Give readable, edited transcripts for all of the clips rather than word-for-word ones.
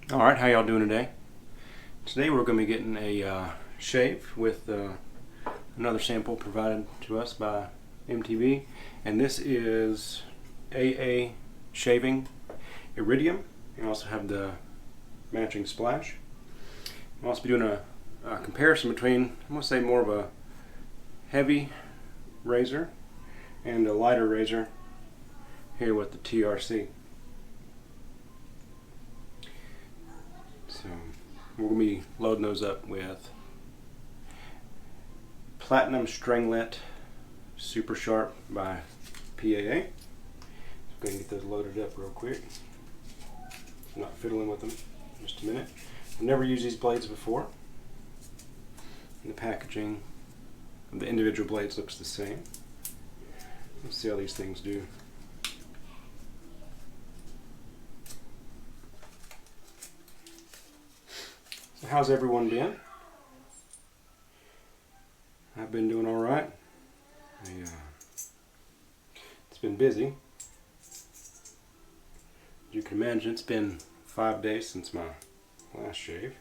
Alright, how y'all doing today? Today we're going to be getting a shave with another sample provided to us by MTV, and this is AA shaving Iridium. You also have the matching splash. I'll also be doing a comparison between, I'm going to say, more of a heavy razor and a lighter razor here with the TRC. So we're going to be loading those up with Platinum Stranglet Super Sharp by PAA. So I'm going to get those loaded up real quick. I'm not fiddling with them in just a minute. I've never used these blades before. And the packaging of the individual blades looks the same. Let's see how these things do. So how's everyone been? I've been doing all right. It's been busy. As you can imagine, it's been 5 days since my last shave.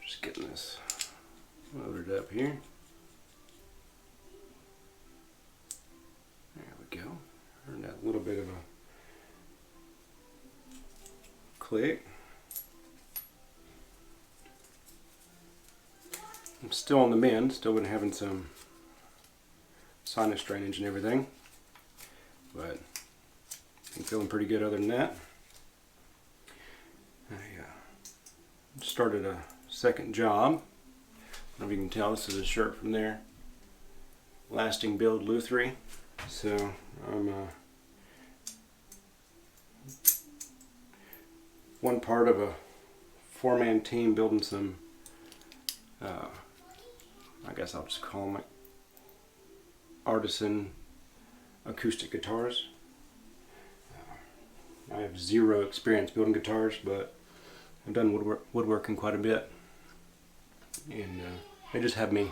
Just getting this loaded up here. There we go. Heard that little bit of a click. I'm still on the mend, still been having some sinus drainage and everything, but I'm feeling pretty good other than that. I started a second job. I don't know if you can tell, this is a shirt from there. Lasting Build Lutherie. So I'm one part of a 4-man team building some I guess I'll just call them artisan acoustic guitars. I have zero experience building guitars, but I've done woodworking quite a bit, and they just have me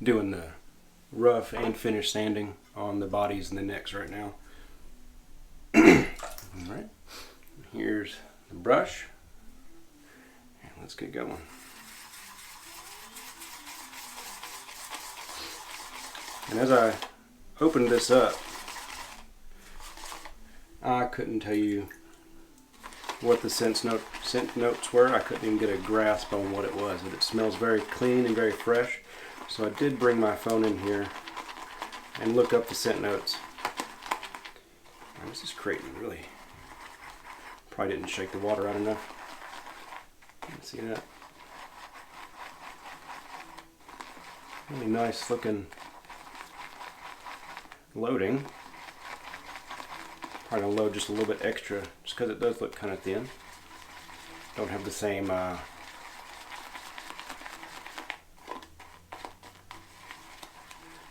doing the rough and finish sanding on the bodies and the necks right now. Alright, here's the brush, and let's get going. And as I opened this up, I couldn't tell you what the scent notes were. I couldn't even get a grasp on what it was. But it smells very clean and very fresh. So I did bring my phone in here and look up the scent notes. Now, this is Creighton, really. Probably didn't shake the water out enough. You can see that. Really nice looking loading. Probably gonna load just a little bit extra just because it does look kind of thin. Don't have the same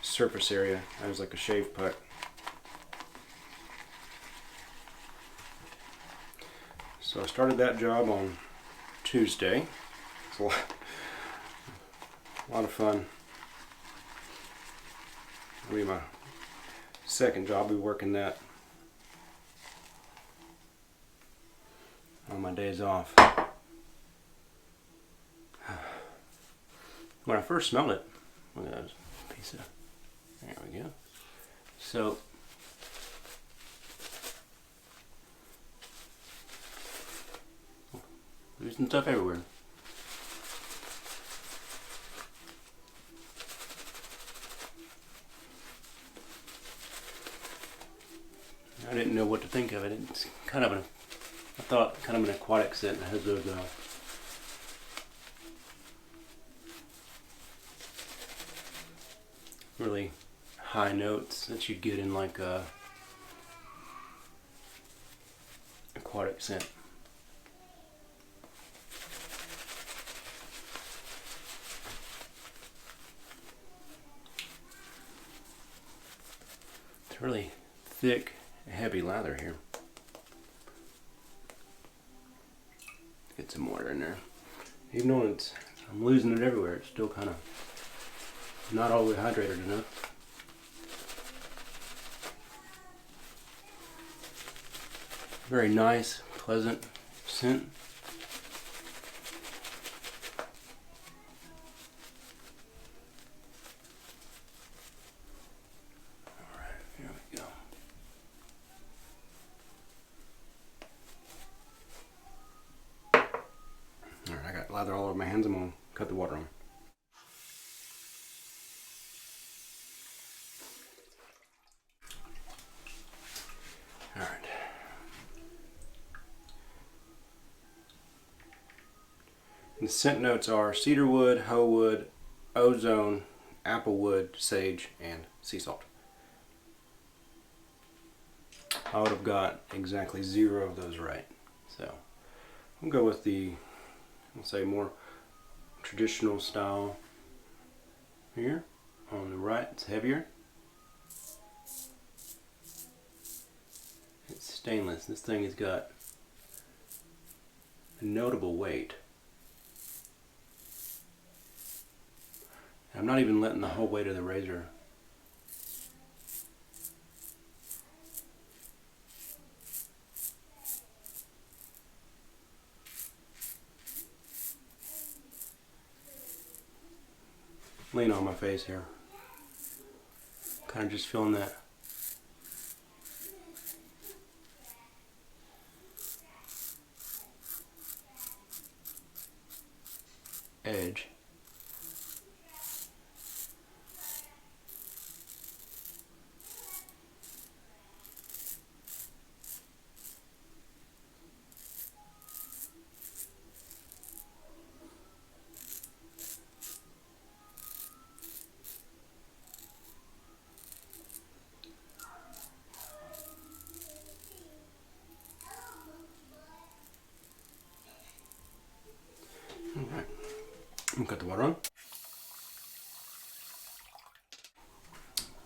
surface area as like a shave puck. So I started that job on Tuesday. It's a lot of fun. It'll be my second job. I'll be working that on my days off. When I first smelled it, look at that piece of, there we go. So losing stuff everywhere. I didn't know what to think of it. It's kind of I thought kind of an aquatic scent. It has those really high notes that you'd get in like a aquatic scent. It's really thick, heavy lather here. Get some water in there. Even though I'm losing it everywhere, it's still kind of not all the way hydrated enough. Very nice, pleasant scent. Alright, here we go. Alright, I got lather all over my hands. I'm going to cut the water on. Alright. The scent notes are cedarwood, hoe wood, ozone, applewood, sage, and sea salt. I would have got exactly 0 of those right. So I'll go with the, I'll say, more traditional style here. On the right, it's heavier. It's stainless. This thing has got a notable weight. I'm not even letting the whole weight of the razor lean on my face here. Kind of just feeling that edge. Alright, I'm going to cut the water on.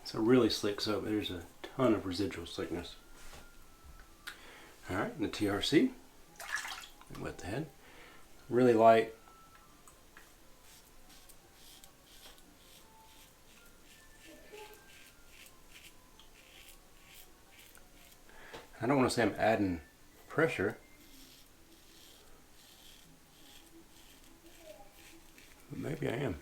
It's a really slick soap. There's a ton of residual slickness. Alright, the TRC. Wet the head. Really light. I don't want to say I'm adding pressure, but maybe I am.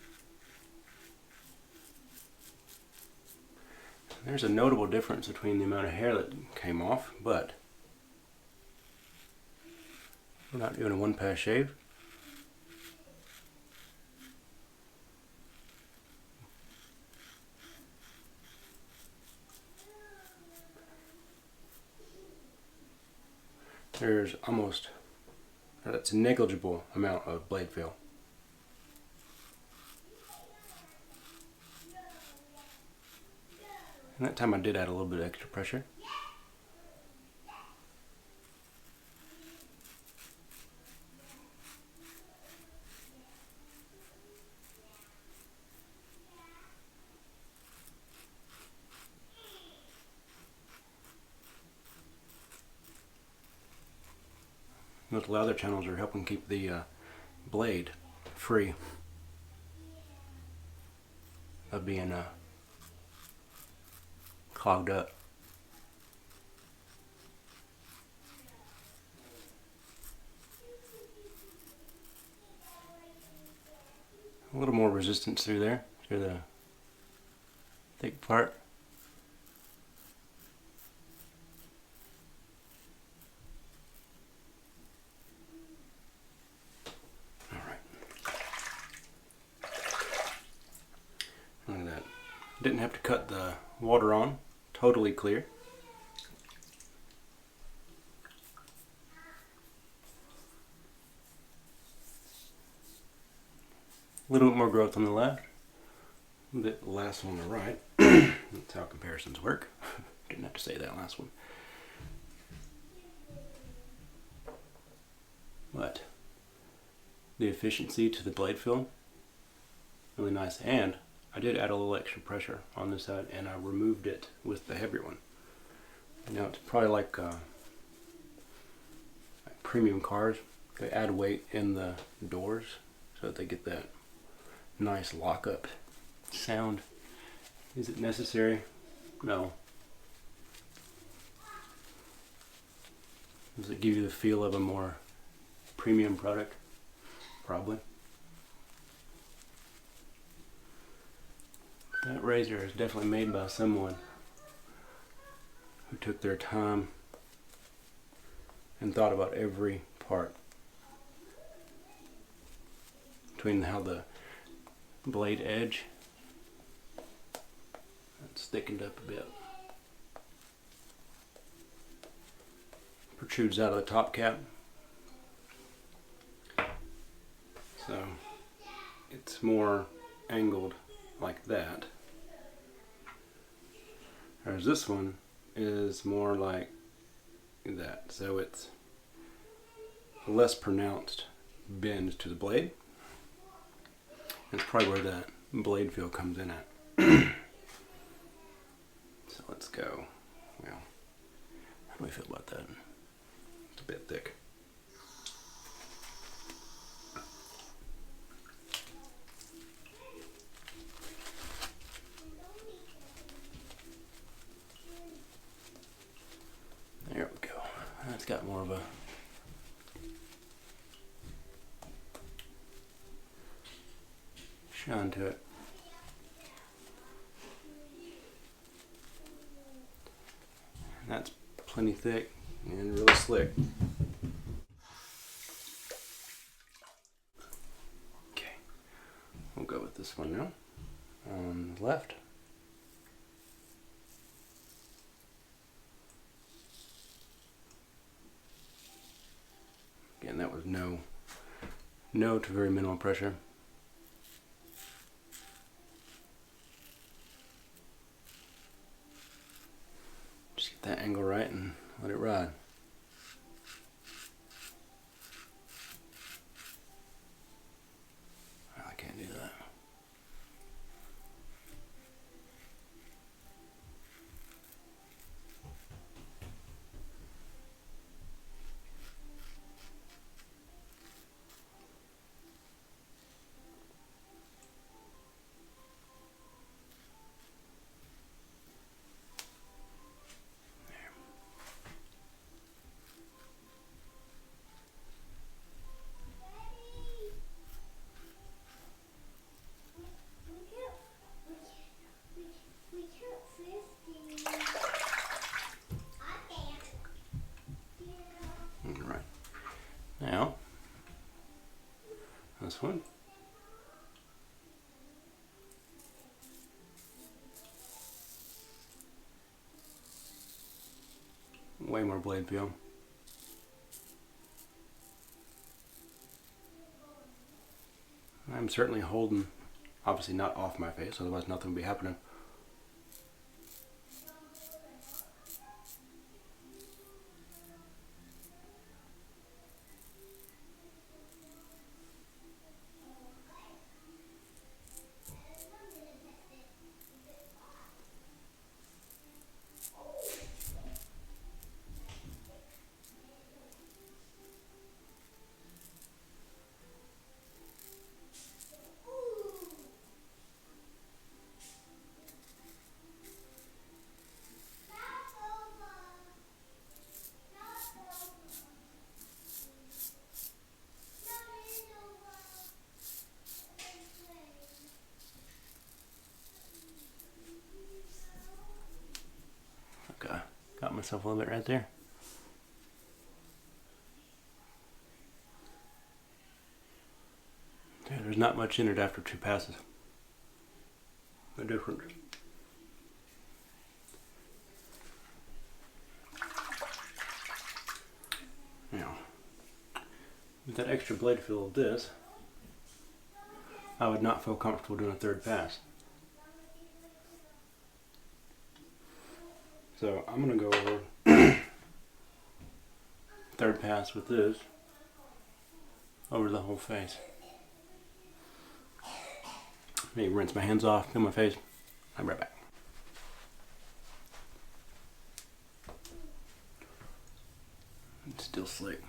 There's a notable difference between the amount of hair that came off, but we're not doing a one-pass shave. There's almost, that's a negligible amount of blade fill. And that time I did add a little bit of extra pressure. Those leather channels are helping keep the blade free of being clogged up. A little more resistance through there, through the thick part. Look at that. Didn't have to cut the water on. Totally clear. A little bit more growth on the left. A bit less on the right. That's how comparisons work. Didn't have to say that last one. But the efficiency to the blade fill, really nice. And I did add a little extra pressure on this side, and I removed it with the heavier one. Now it's probably like premium cars. They add weight in the doors so that they get that nice lockup sound. Is it necessary? No. Does it give you the feel of a more premium product, probably. That razor is definitely made by someone who took their time and thought about every part. Between how the blade edge, it's thickened up a bit. Protrudes out of the top cap. So it's more angled like that. Whereas this one is more like that. So it's a less pronounced bend to the blade. That's probably where that blade feel comes in at. So let's go. Well, how do we feel about that? It's a bit thick. There we go. That's got more of a shine to it. And that's plenty thick and really slick. Okay, we'll go with this one now. On the left. Again, that was no to very minimal pressure. Just get that angle right and let it ride. I can't do that. Alright. Now, this one. Way more blade feel. I'm certainly holding, obviously not off my face, otherwise nothing would be happening. Okay, got myself a little bit right there. Yeah, there's not much in it after 2 passes. No difference. Now, with that extra blade feel of this, I would not feel comfortable doing a 3rd pass. So I'm going to go over 3rd pass with this over the whole face. Maybe rinse my hands off, feel my face. I'll be right back. It's still slick.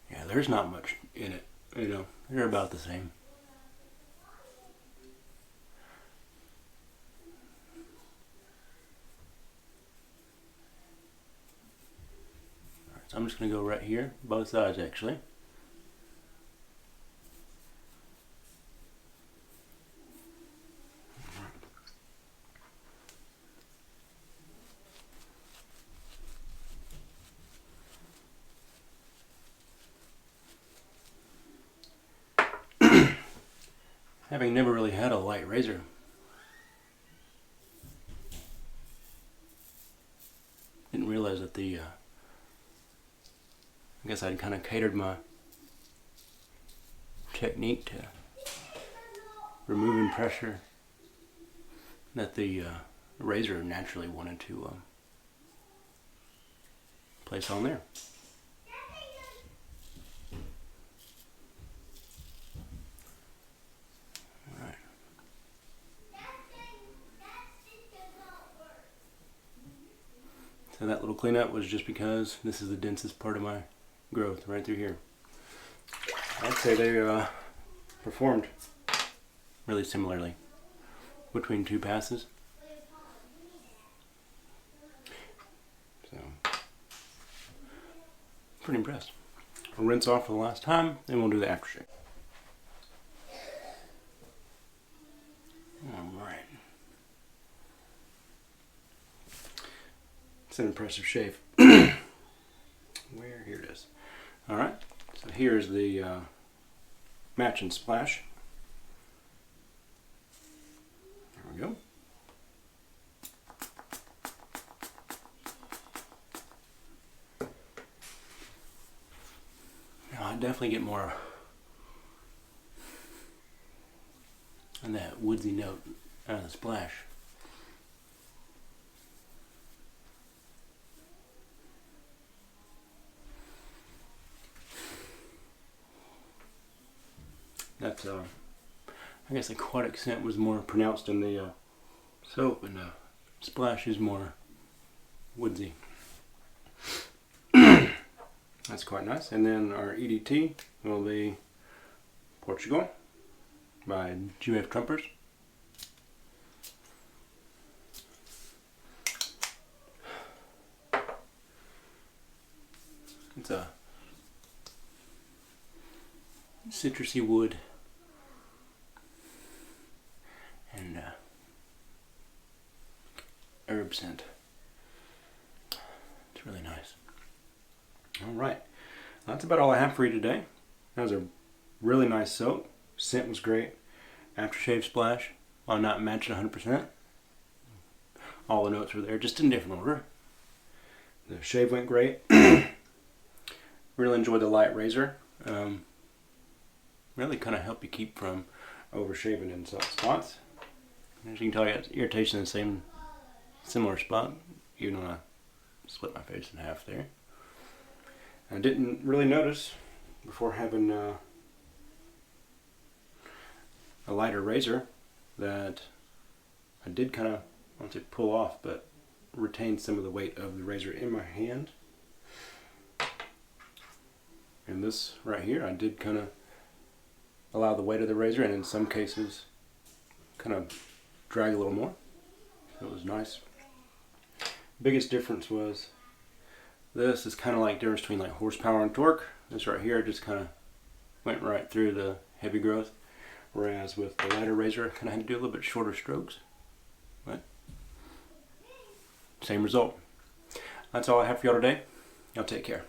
Yeah, there's not much in it. You know, they're about the same. I'm just going to go right here, both sides actually. Having never really had a light razor, didn't realize that I guess I'd kind of catered my technique to removing pressure that the razor naturally wanted to place on there. So that little cleanup was just because this is the densest part of my growth, right through here. I'd say they performed really similarly between two passes. So, pretty impressed. We'll rinse off for the last time, then we'll do the aftershave. Alright. It's an impressive shave. Here it is. Alright, so here's the match and splash. There we go. Now I definitely get more on that woodsy note out of the splash. That's I guess the aquatic scent was more pronounced in the soap, and the splash is more woodsy. That's quite nice. And then our EDT will be Portugal by GF Trumpers. It's a citrusy wood and herb scent. It's really nice. Alright, that's about all I have for you today. That was a really nice soap. Scent was great. Aftershave splash, while not matching 100%. All the notes were there, just in different order. The shave went great. Really enjoyed the light razor. Really kind of help you keep from overshaving in some spots. As you can tell, I got irritation in the same similar spot, even when I split my face in half there. I didn't really notice before having a lighter razor that I did kind of, I won't say pull off, but retain some of the weight of the razor in my hand. And this right here, I did kind of allow the weight of the razor, and in some cases kind of drag a little more. So it was nice. Biggest difference was this is kind of like difference between like horsepower and torque. This right here just kind of went right through the heavy growth, whereas with the lighter razor I kind of had to do a little bit shorter strokes, but same result. That's all I have for y'all today. Y'all take care.